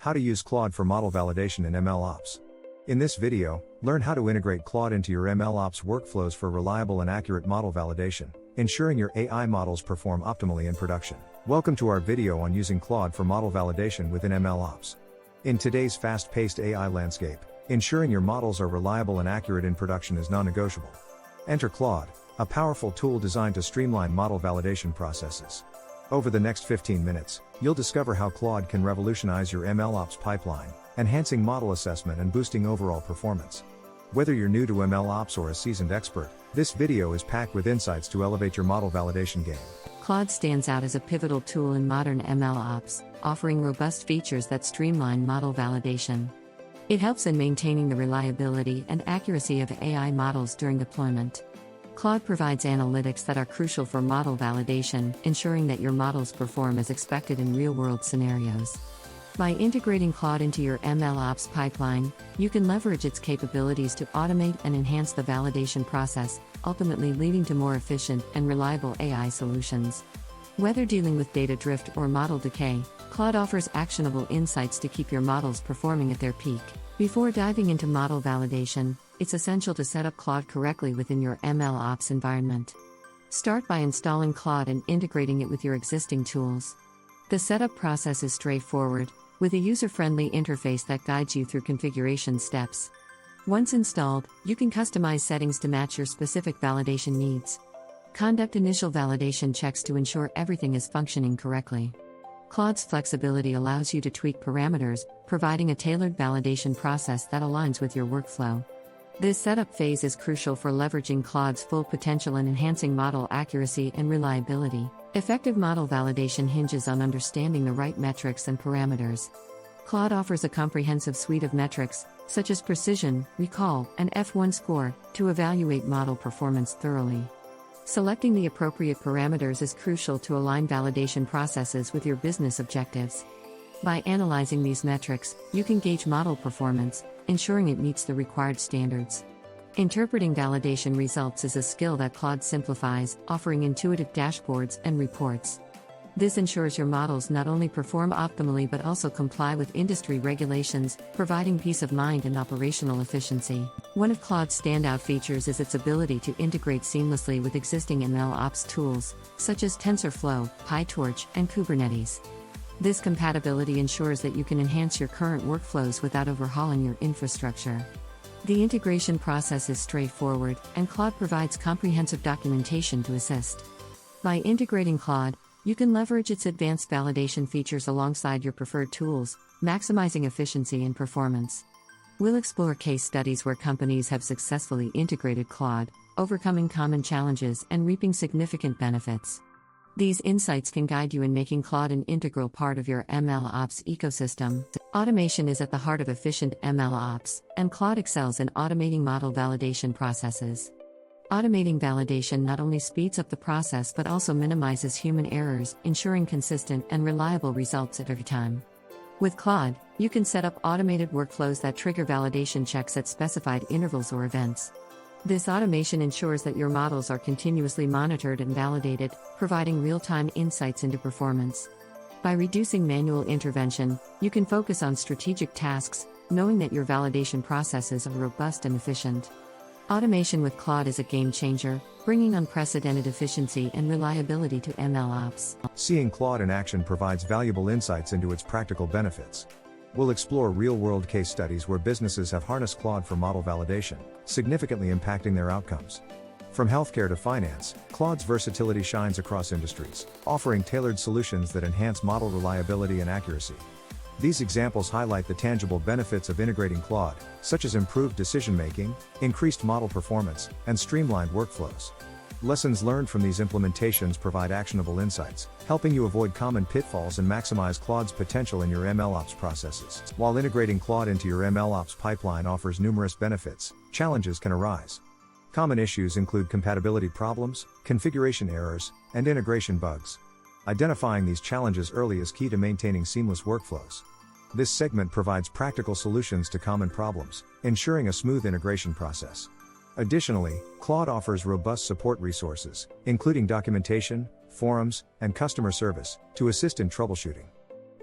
How to use Claude for model validation in MLOps. In this video, learn how to integrate Claude into your MLOps workflows for reliable and accurate model validation, ensuring your AI models perform optimally in production. Welcome to our video on using Claude for model validation within MLOps. In today's fast-paced AI landscape, ensuring your models are reliable and accurate in production is non-negotiable. Enter Claude, a powerful tool designed to streamline model validation processes. Over the next 15 minutes, you'll discover how Claude can revolutionize your MLOps pipeline, enhancing model assessment and boosting overall performance. Whether you're new to MLOps or a seasoned expert, this video is packed with insights to elevate your model validation game. Claude stands out as a pivotal tool in modern MLOps, offering robust features that streamline model validation. It helps in maintaining the reliability and accuracy of AI models during deployment. Claude provides analytics that are crucial for model validation, ensuring that your models perform as expected in real-world scenarios. By integrating Claude into your MLOps pipeline, you can leverage its capabilities to automate and enhance the validation process, ultimately leading to more efficient and reliable AI solutions. Whether dealing with data drift or model decay, Claude offers actionable insights to keep your models performing at their peak. Before diving into model validation, it's essential to set up Claude correctly within your MLOps environment. Start by installing Claude and integrating it with your existing tools. The setup process is straightforward, with a user-friendly interface that guides you through configuration steps. Once installed, you can customize settings to match your specific validation needs. Conduct initial validation checks to ensure everything is functioning correctly. Claude's flexibility allows you to tweak parameters, providing a tailored validation process that aligns with your workflow. This setup phase is crucial for leveraging Claude's full potential and enhancing model accuracy and reliability. Effective model validation hinges on understanding the right metrics and parameters. Claude offers a comprehensive suite of metrics, such as precision, recall, and F1 score, to evaluate model performance thoroughly. Selecting the appropriate parameters is crucial to align validation processes with your business objectives. By analyzing these metrics, you can gauge model performance, ensuring it meets the required standards. Interpreting validation results is a skill that Claude simplifies, offering intuitive dashboards and reports. This ensures your models not only perform optimally but also comply with industry regulations, providing peace of mind and operational efficiency. One of Claude's standout features is its ability to integrate seamlessly with existing MLOps tools, such as TensorFlow, PyTorch, and Kubernetes. This compatibility ensures that you can enhance your current workflows without overhauling your infrastructure. The integration process is straightforward, and Claude provides comprehensive documentation to assist. By integrating Claude, you can leverage its advanced validation features alongside your preferred tools, maximizing efficiency and performance. We'll explore case studies where companies have successfully integrated Claude, overcoming common challenges and reaping significant benefits. These insights can guide you in making Claude an integral part of your MLOps ecosystem. Automation is at the heart of efficient MLOps, and Claude excels in automating model validation processes. Automating validation not only speeds up the process but also minimizes human errors, ensuring consistent and reliable results at every time. With Claude, you can set up automated workflows that trigger validation checks at specified intervals or events. This automation ensures that your models are continuously monitored and validated, providing real-time insights into performance. By reducing manual intervention, you can focus on strategic tasks, knowing that your validation processes are robust and efficient. Automation with Claude is a game changer, bringing unprecedented efficiency and reliability to MLOps. Seeing Claude in action provides valuable insights into its practical benefits. We'll explore real-world case studies where businesses have harnessed Claude for model validation, significantly impacting their outcomes. From healthcare to finance, Claude's versatility shines across industries, offering tailored solutions that enhance model reliability and accuracy. These examples highlight the tangible benefits of integrating Claude, such as improved decision-making, increased model performance, and streamlined workflows. Lessons learned from these implementations provide actionable insights, helping you avoid common pitfalls and maximize Claude's potential in your MLOps processes. While integrating Claude into your MLOps pipeline offers numerous benefits, challenges can arise. Common issues include compatibility problems, configuration errors, and integration bugs. Identifying these challenges early is key to maintaining seamless workflows. This segment provides practical solutions to common problems, ensuring a smooth integration process. Additionally, Claude offers robust support resources, including documentation, forums, and customer service, to assist in troubleshooting.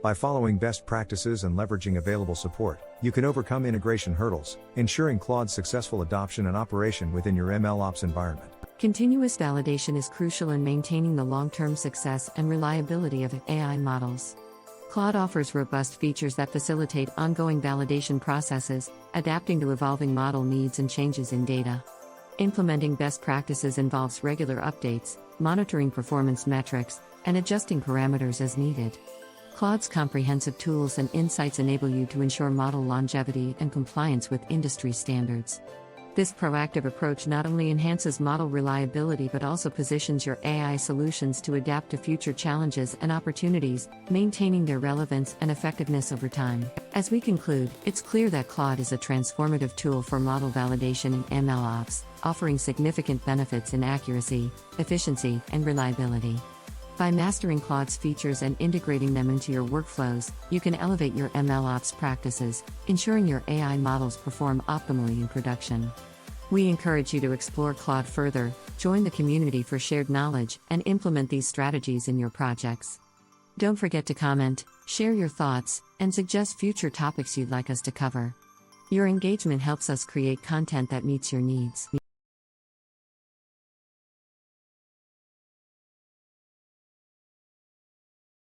By following best practices and leveraging available support, you can overcome integration hurdles, ensuring Claude's successful adoption and operation within your MLOps environment. Continuous validation is crucial in maintaining the long-term success and reliability of AI models. Claude offers robust features that facilitate ongoing validation processes, adapting to evolving model needs and changes in data. Implementing best practices involves regular updates, monitoring performance metrics, and adjusting parameters as needed. Claude's comprehensive tools and insights enable you to ensure model longevity and compliance with industry standards. This proactive approach not only enhances model reliability but also positions your AI solutions to adapt to future challenges and opportunities, maintaining their relevance and effectiveness over time. As we conclude, it's clear that Claude is a transformative tool for model validation in MLOps, offering significant benefits in accuracy, efficiency, and reliability. By mastering Claude's features and integrating them into your workflows, you can elevate your MLOps practices, ensuring your AI models perform optimally in production. We encourage you to explore Claude further, join the community for shared knowledge, and implement these strategies in your projects. Don't forget to comment, share your thoughts, and suggest future topics you'd like us to cover. Your engagement helps us create content that meets your needs.